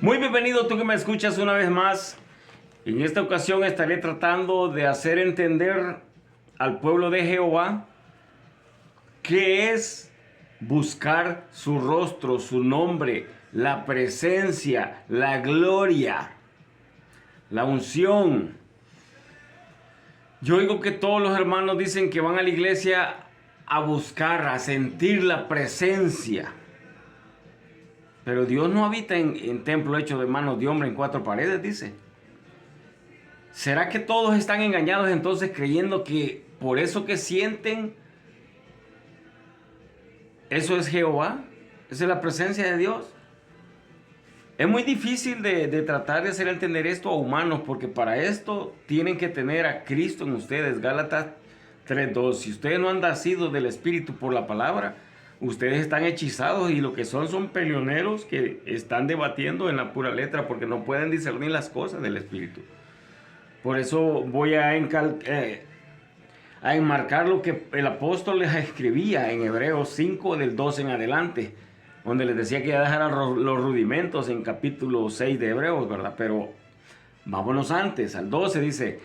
Muy bienvenido tú que me escuchas una vez más. En esta ocasión estaré tratando de hacer entender al pueblo de Jehová qué es buscar su rostro, su nombre, la presencia, la gloria, la unción. Yo oigo que todos los hermanos dicen que van a la iglesia a buscar, a sentir la presencia. Pero Dios no habita en templo hecho de manos de hombre en cuatro paredes, dice. ¿Será que todos están engañados entonces creyendo que por eso que sienten, eso es Jehová? ¿Esa es la presencia de Dios? Es muy difícil de tratar de hacer entender esto a humanos, porque para esto tienen que tener a Cristo en ustedes. Gálatas 3:2. Si ustedes no han nacido del Espíritu por la palabra, ustedes están hechizados y lo que son peleoneros que están debatiendo en la pura letra porque no pueden discernir las cosas del Espíritu. Por eso voy a enmarcar lo que el apóstol les escribía en Hebreos 5 del 12 en adelante, donde les decía que ya dejaran los rudimentos en capítulo 6 de Hebreos, ¿verdad? Pero vámonos antes, al 12 dice: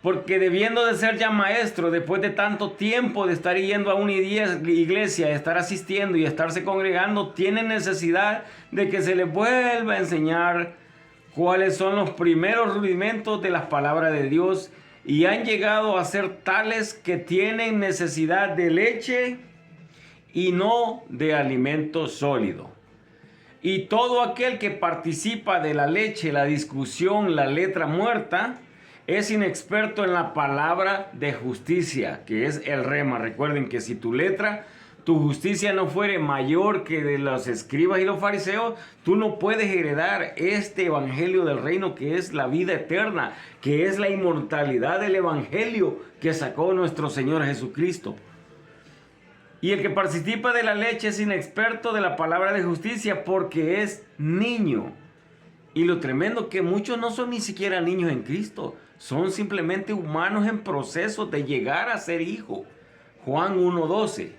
porque debiendo de ser ya maestro, después de tanto tiempo de estar yendo a una iglesia, estar asistiendo y estarse congregando, tienen necesidad de que se les vuelva a enseñar cuáles son los primeros rudimentos de las palabras de Dios, y han llegado a ser tales que tienen necesidad de leche y no de alimento sólido. Y todo aquel que participa de la leche, la discusión, la letra muerta, es inexperto en la palabra de justicia, que es el rema. Recuerden que si tu justicia no fuere mayor que de los escribas y los fariseos, tú no puedes heredar este evangelio del reino, que es la vida eterna, que es la inmortalidad del evangelio que sacó nuestro Señor Jesucristo. Y el que participa de la leche es inexperto de la palabra de justicia, porque es niño. Y lo tremendo que muchos no son ni siquiera niños en Cristo, son simplemente humanos en proceso de llegar a ser hijo. Juan 1:12.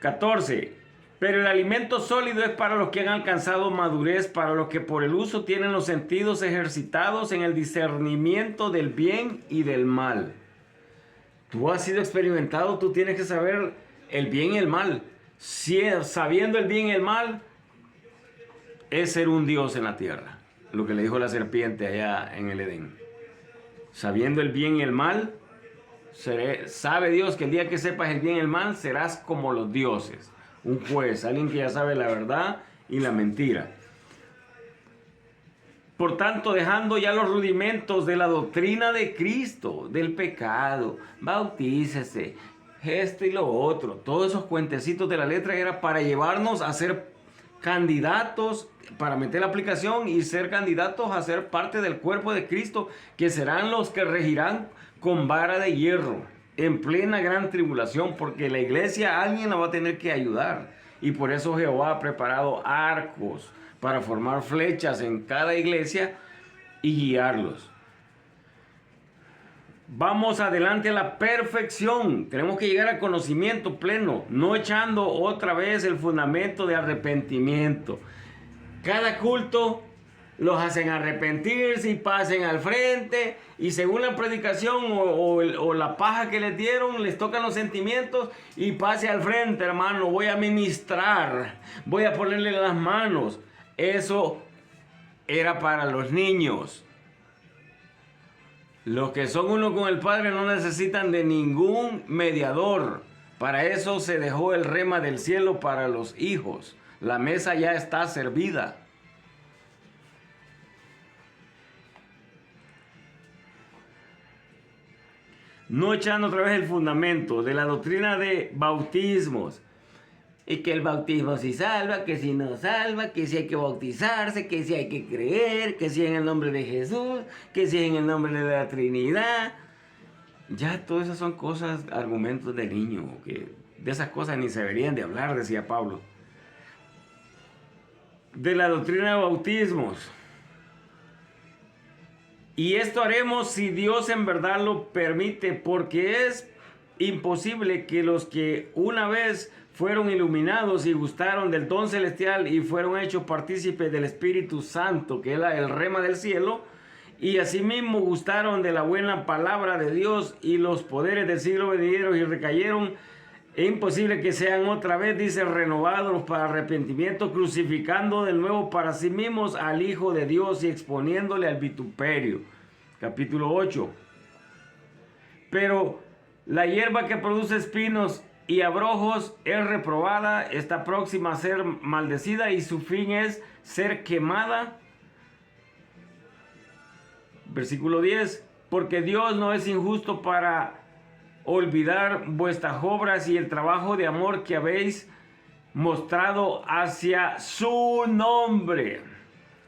14. Pero el alimento sólido es para los que han alcanzado madurez, para los que por el uso tienen los sentidos ejercitados en el discernimiento del bien y del mal. Tú has sido experimentado, tú tienes que saber el bien y el mal. Sabiendo el bien y el mal, es ser un Dios en la tierra. Lo que le dijo la serpiente allá en el Edén. Sabiendo el bien y el mal, sabe Dios que el día que sepas el bien y el mal, serás como los dioses. Un juez, alguien que ya sabe la verdad y la mentira. Por tanto, dejando ya los rudimentos de la doctrina de Cristo, del pecado, bautícese, esto y lo otro, todos esos cuentecitos de la letra era para llevarnos a ser candidatos, para meter la aplicación y ser candidatos a ser parte del cuerpo de Cristo, que serán los que regirán con vara de hierro en plena gran tribulación, porque la iglesia alguien la va a tener que ayudar, y por eso Jehová ha preparado arcos para formar flechas en cada iglesia y guiarlos. Vamos adelante a la perfección. Tenemos que llegar al conocimiento pleno, no echando otra vez el fundamento de arrepentimiento. Cada culto los hacen arrepentirse y pasen al frente, y según la predicación o la paja que les dieron, les tocan los sentimientos y pase al frente, hermano, voy a ministrar, voy a ponerle las manos. Eso era para los niños. Los que son uno con el Padre no necesitan de ningún mediador. Para eso se dejó el rema del cielo para los hijos. La mesa ya está servida. No echando otra vez el fundamento de la doctrina de bautismos. Y que el bautismo sí salva, que si no salva, que si hay que bautizarse, que si hay que creer, que si en el nombre de Jesús, que si en el nombre de la Trinidad. Ya todas esas son cosas, argumentos de niño, que de esas cosas ni se deberían de hablar, decía Pablo. De la doctrina de bautismos. Y esto haremos si Dios en verdad lo permite, porque es imposible que los que una vez fueron iluminados y gustaron del don celestial y fueron hechos partícipes del Espíritu Santo, que era el rema del cielo, y asimismo gustaron de la buena palabra de Dios y los poderes del siglo venidero y recayeron. Es imposible que sean otra vez, dice, renovados para arrepentimiento, crucificando de nuevo para sí mismos al Hijo de Dios y exponiéndole al vituperio. Capítulo 8. Pero la hierba que produce espinos y abrojos es reprobada, está próxima a ser maldecida y su fin es ser quemada. Versículo 10. Porque Dios no es injusto para olvidar vuestras obras y el trabajo de amor que habéis mostrado hacia su nombre.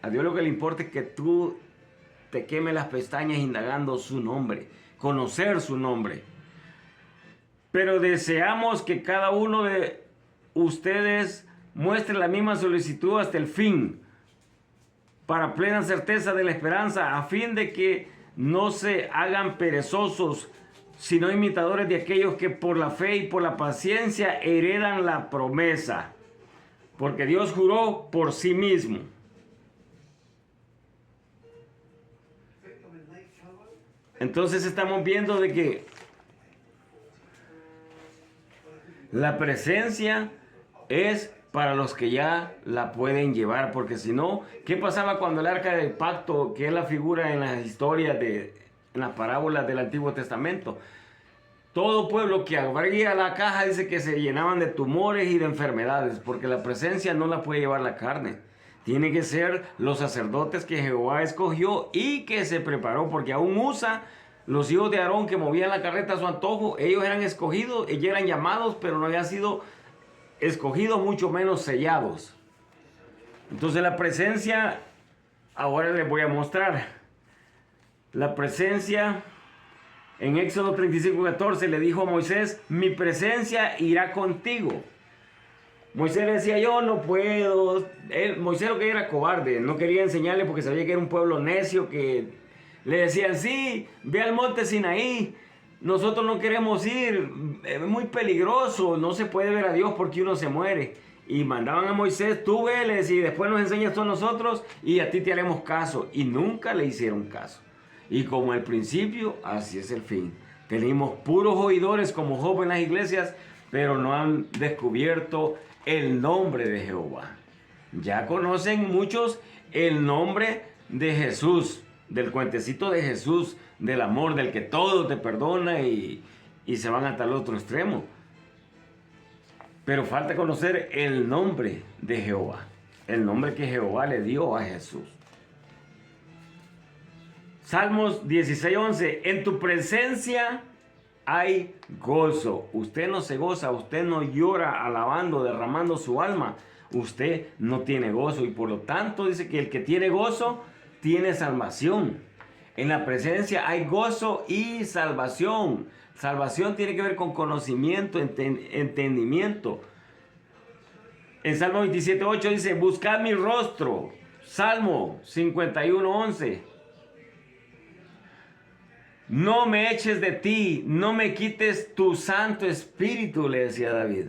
A Dios lo que le importa es que tú te quemes las pestañas indagando su nombre, conocer su nombre. Pero deseamos que cada uno de ustedes muestre la misma solicitud hasta el fin, para plena certeza de la esperanza, a fin de que no se hagan perezosos, sino imitadores de aquellos que por la fe y por la paciencia heredan la promesa. Porque Dios juró por sí mismo. Entonces estamos viendo de que la presencia es para los que ya la pueden llevar, porque si no, ¿qué pasaba cuando el arca del pacto, que es la figura en las historias en las parábolas del Antiguo Testamento? Todo pueblo que abría la caja dice que se llenaban de tumores y de enfermedades, porque la presencia no la puede llevar la carne. Tiene que ser los sacerdotes que Jehová escogió y que se preparó, porque aún usa los hijos de Aarón que movían la carreta a su antojo. Ellos eran escogidos, ellos eran llamados, pero no habían sido escogidos, mucho menos sellados. Entonces la presencia, ahora les voy a mostrar. La presencia, en Éxodo 35:14 le dijo a Moisés, mi presencia irá contigo. Moisés le decía, yo no puedo. Moisés lo que era cobarde, no quería enseñarle porque sabía que era un pueblo necio, que le decían, sí, ve al monte Sinaí, nosotros no queremos ir, es muy peligroso, no se puede ver a Dios porque uno se muere. Y mandaban a Moisés, tú veles y después nos enseñas tú a nosotros y a ti te haremos caso. Y nunca le hicieron caso. Y como el principio, así es el fin. Tenemos puros oidores como Job en las iglesias, pero no han descubierto el nombre de Jehová. Ya conocen muchos el nombre de Jesús, del cuentecito de Jesús, del amor, del que todo te perdona y se van hasta el otro extremo. Pero falta conocer el nombre de Jehová, el nombre que Jehová le dio a Jesús. Salmos 16:11, en tu presencia hay gozo. Usted no se goza, usted no llora alabando, derramando su alma. Usted no tiene gozo y por lo tanto dice que el que tiene gozo tiene salvación. En la presencia hay gozo y salvación. Salvación tiene que ver con conocimiento, entendimiento. En Salmo 27:8 dice, buscad mi rostro. Salmo 51:11. No me eches de ti, no me quites tu Santo Espíritu, le decía David.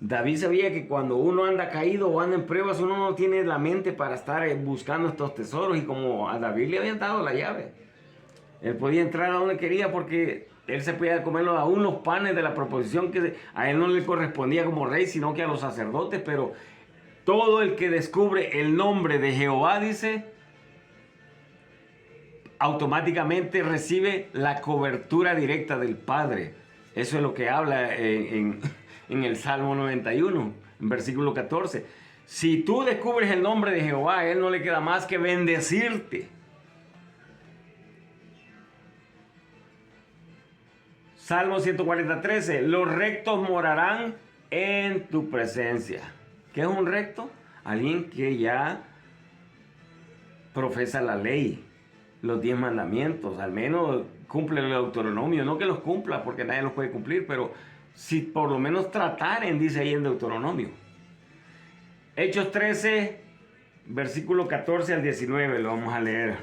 David sabía que cuando uno anda caído o anda en pruebas, uno no tiene la mente para estar buscando estos tesoros. Y como a David le habían dado la llave, él podía entrar a donde quería porque él se podía comer aún los panes de la proposición que a él no le correspondía como rey, sino que a los sacerdotes. Pero todo el que descubre el nombre de Jehová, dice, automáticamente recibe la cobertura directa del Padre. Eso es lo que habla en el Salmo 91, en versículo 14. Si tú descubres el nombre de Jehová, a él no le queda más que bendecirte. Salmo 140:13, los rectos morarán en tu presencia. ¿Qué es un recto? Alguien que ya profesa la ley, los 10 mandamientos, al menos cumple el Deuteronomio, no que los cumpla porque nadie los puede cumplir, pero si por lo menos trataren, dice ahí en Deuteronomio. Hechos 13, versículo 14 al 19, lo vamos a leer,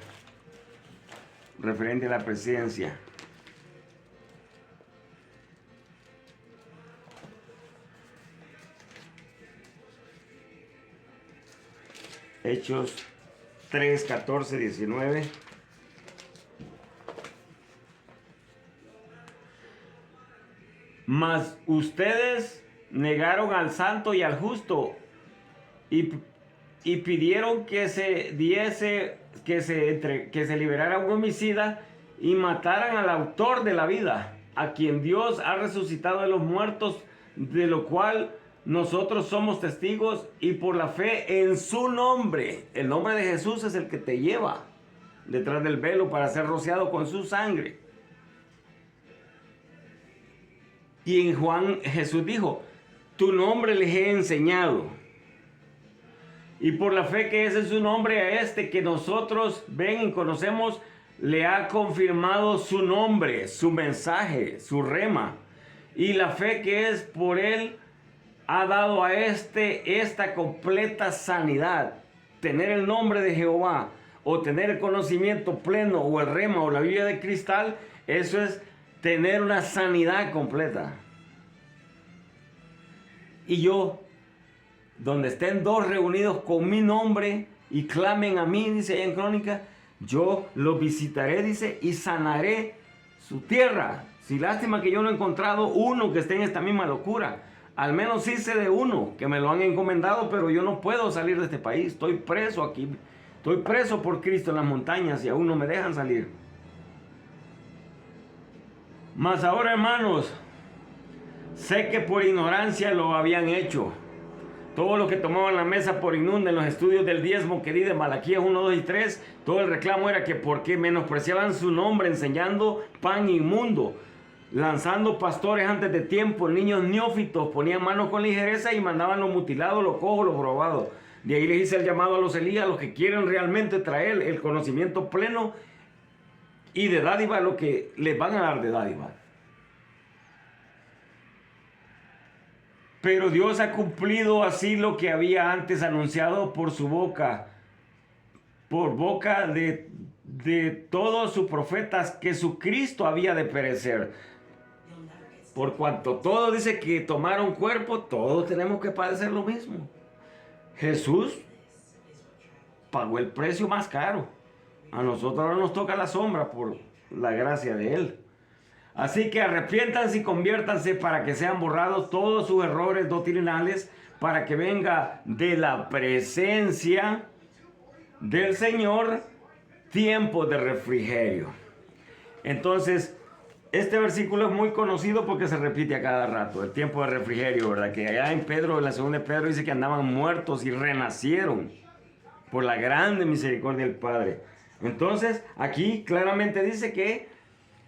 referente a la presencia. Hechos 3, 14, 19. Mas ustedes negaron al santo y al justo y pidieron que se liberara un homicida y mataran al autor de la vida, a quien Dios ha resucitado de los muertos, de lo cual nosotros somos testigos, y por la fe en su nombre. El nombre de Jesús es el que te lleva detrás del velo para ser rociado con su sangre. Y en Juan Jesús dijo: tu nombre les he enseñado. Y por la fe que es en su nombre, a este que nosotros ven y conocemos, le ha confirmado su nombre, su mensaje, su rema. Y la fe que es por él ha dado a esta completa sanidad. Tener el nombre de Jehová, o tener el conocimiento pleno, o el rema, o la Biblia de cristal, eso es tener una sanidad completa. Y yo, donde estén dos reunidos con mi nombre y clamen a mí, dice ahí en Crónica, yo los visitaré, dice, y sanaré su tierra. Si lástima que yo no he encontrado uno que esté en esta misma locura. Al menos sí sé de uno que me lo han encomendado, pero yo no puedo salir de este país. Estoy preso aquí. Estoy preso por Cristo en las montañas y aún no me dejan salir. Mas ahora, hermanos, sé que por ignorancia lo habían hecho. Todo lo que tomaban la mesa por inunda en los estudios del diezmo que di de Malaquías 1, 2 y 3, todo el reclamo era que porque menospreciaban su nombre enseñando pan inmundo, lanzando pastores antes de tiempo, niños neófitos, ponían manos con ligereza y mandaban los mutilados, los cojos, los robados. De ahí les hice el llamado a los Elías, los que quieren realmente traer el conocimiento pleno y de dádiva, lo que les van a dar de dádiva. Pero Dios ha cumplido así lo que había antes anunciado por su boca, por boca de todos sus profetas, que su Cristo había de perecer. Por cuanto todos dice que tomaron cuerpo, todos tenemos que padecer lo mismo. Jesús pagó el precio más caro. A nosotros ahora nos toca la sombra por la gracia de Él. Así que arrepiéntanse y conviértanse para que sean borrados todos sus errores doctrinales, para que venga de la presencia del Señor tiempo de refrigerio. Entonces, este versículo es muy conocido porque se repite a cada rato, el tiempo de refrigerio, ¿verdad? Que allá en Pedro, en la segunda de Pedro, dice que andaban muertos y renacieron por la grande misericordia del Padre. Entonces, aquí claramente dice que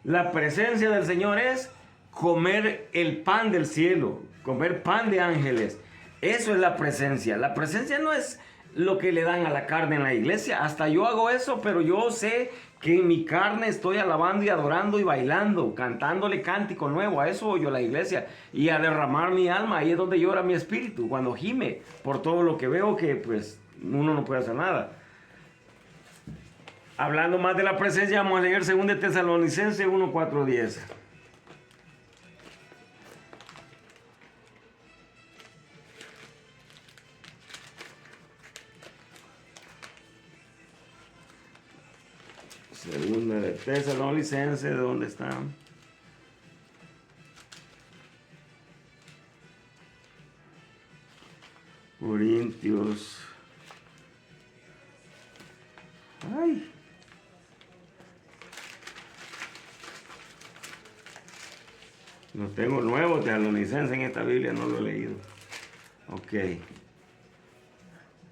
la presencia del Señor es comer el pan del cielo, comer pan de ángeles. Eso es la presencia. La presencia no es lo que le dan a la carne en la iglesia. Hasta yo hago eso, pero yo sé que en mi carne estoy alabando y adorando y bailando, cantándole cántico nuevo. A eso voy yo a la iglesia y a derramar mi alma. Ahí es donde llora mi espíritu, cuando gime por todo lo que veo que pues uno no puede hacer nada. Hablando más de la presencia, vamos a leer 2 Tesalonicenses 1, 4, 10. Segunda de Tesalonicenses, ¿dónde están? Corintios. Ay. No tengo nuevo tesalonicense en esta Biblia, no lo he leído. Ok.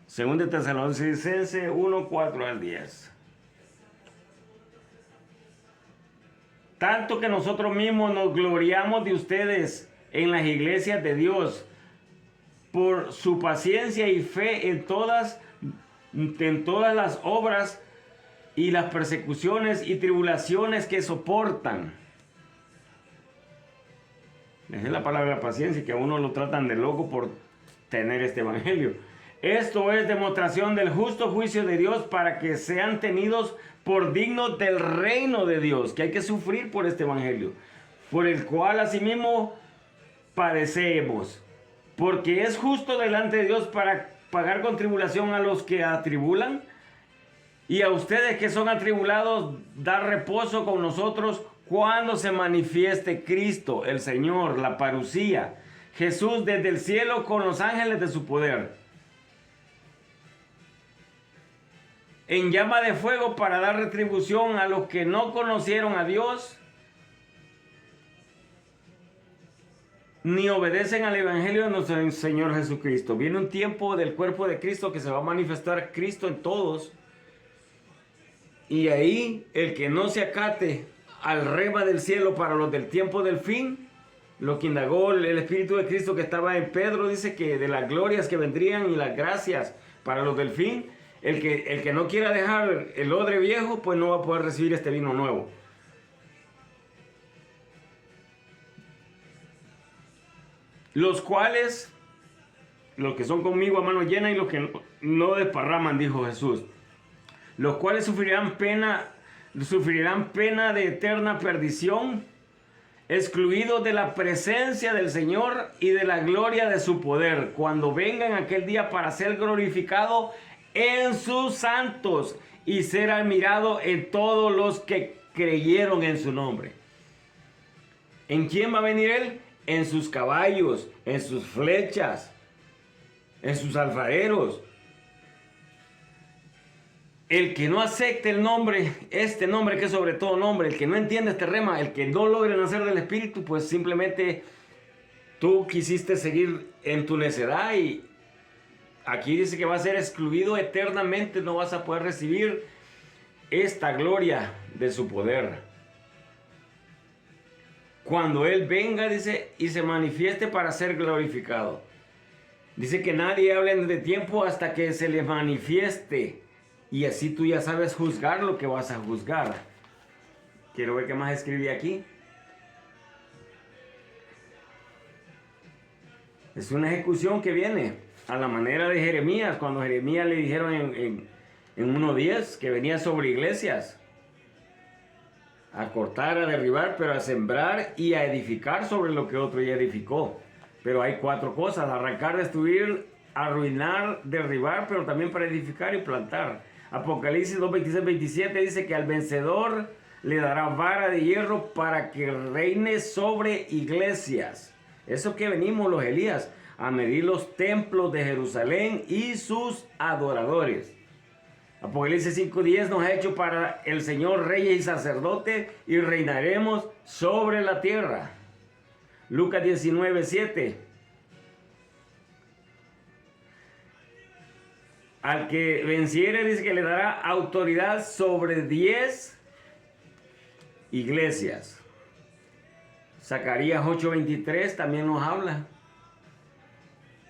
Segunda de Tesalonicenses 1, 4 al 10. Tanto que nosotros mismos nos gloriamos de ustedes en las iglesias de Dios por su paciencia y fe en todas las obras y las persecuciones y tribulaciones que soportan. Esa es la palabra paciencia, que a uno lo tratan de loco por tener este evangelio. Esto es demostración del justo juicio de Dios para que sean tenidos por dignos del reino de Dios, que hay que sufrir por este evangelio, por el cual asimismo padecemos, porque es justo delante de Dios para pagar con tribulación a los que atribulan, y a ustedes que son atribulados, dar reposo con nosotros cuando se manifieste Cristo, el Señor, la parucía, Jesús desde el cielo con los ángeles de su poder, en llama de fuego para dar retribución a los que no conocieron a Dios ni obedecen al Evangelio de nuestro Señor Jesucristo. Viene un tiempo del cuerpo de Cristo que se va a manifestar Cristo en todos. Y ahí el que no se acate al rema del cielo para los del tiempo del fin, lo que indagó el Espíritu de Cristo que estaba en Pedro, dice que de las glorias que vendrían y las gracias para los del fin, el que no quiera dejar el odre viejo, pues no va a poder recibir este vino nuevo. Los cuales, los que son conmigo a mano llena y los que no desparraman, dijo Jesús, los cuales sufrirán pena de eterna perdición, excluidos de la presencia del Señor y de la gloria de su poder, cuando vengan aquel día para ser glorificado en sus santos y ser admirado en todos los que creyeron en su nombre. ¿En quién va a venir Él? En sus caballos, en sus flechas, en sus alfareros. El que no acepte el nombre, este nombre que es sobre todo nombre, el que no entiende este rema, el que no logre nacer del Espíritu, pues simplemente tú quisiste seguir en tu necedad, y aquí dice que va a ser excluido eternamente, no vas a poder recibir esta gloria de su poder. Cuando Él venga, dice, y se manifieste para ser glorificado. Dice que nadie hable de tiempo hasta que se le manifieste. Y así tú ya sabes juzgar lo que vas a juzgar. Quiero ver qué más escribí aquí. Es una ejecución que viene a la manera de Jeremías, cuando Jeremías le dijeron en 1:10 que venía sobre iglesias. A cortar, a derribar, pero a sembrar y a edificar sobre lo que otro ya edificó. Pero hay 4 cosas: arrancar, destruir, arruinar, derribar, pero también para edificar y plantar. Apocalipsis 2:26-27 dice que al vencedor le dará vara de hierro para que reine sobre iglesias. Eso que venimos los Elías, a medir los templos de Jerusalén y sus adoradores. Apocalipsis 5:10 nos ha hecho para el Señor reyes y sacerdotes y reinaremos sobre la tierra. Lucas 19:7. Al que venciere, dice que le dará autoridad sobre 10 iglesias. Zacarías 8:23 también nos habla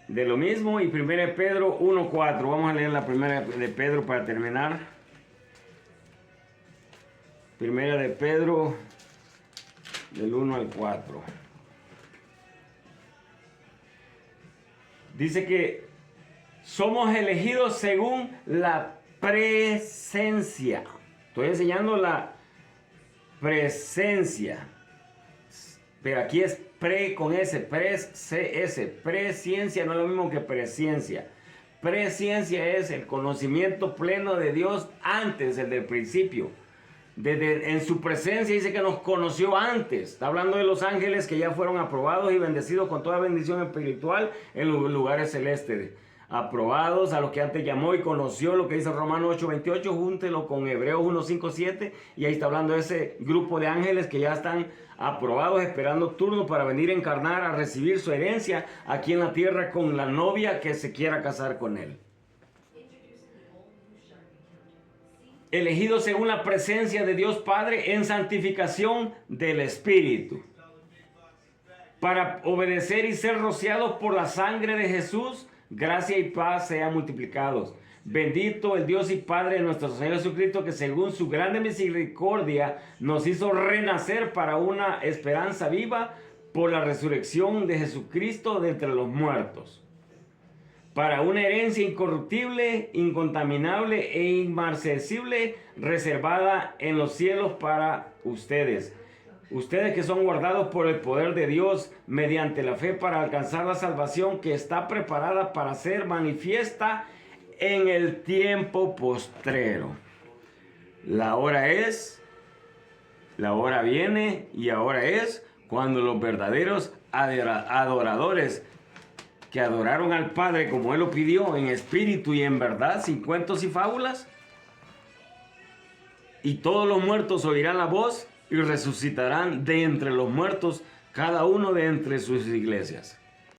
de lo mismo. Y 1 Pedro 1:4. Vamos a leer la primera de Pedro para terminar. Primera de Pedro, del 1 al 4. Dice que somos elegidos según la presencia. Estoy enseñando la presencia. Pero aquí es pre con S, CS. Presciencia no es lo mismo que presciencia. Presciencia es el conocimiento pleno de Dios antes, el del principio. En su presencia dice que nos conoció antes. Está hablando de los ángeles que ya fueron aprobados y bendecidos con toda bendición espiritual en los lugares celestes. Aprobados, a los que antes llamó y conoció, lo que dice Romanos 8:28, júntelo con Hebreos 1:5-7, y ahí está hablando de ese grupo de ángeles que ya están aprobados, esperando turno para venir a encarnar, a recibir su herencia aquí en la tierra con la novia que se quiera casar con él. Elegidos según la presencia de Dios Padre en santificación del Espíritu, para obedecer y ser rociados por la sangre de Jesús. Gracia y paz sean multiplicados. Bendito el Dios y Padre de nuestro Señor Jesucristo, que según su grande misericordia nos hizo renacer para una esperanza viva por la resurrección de Jesucristo de entre los muertos, para una herencia incorruptible, incontaminable e inmarcesible, reservada en los cielos para ustedes, Ustedes que son guardados por el poder de Dios mediante la fe para alcanzar la salvación que está preparada para ser manifiesta en el tiempo postrero. La hora viene y ahora es cuando los verdaderos adoradores que adoraron al Padre como Él lo pidió en espíritu y en verdad, sin cuentos y fábulas, y todos los muertos oirán la voz y resucitarán de entre los muertos, cada uno de entre sus iglesias.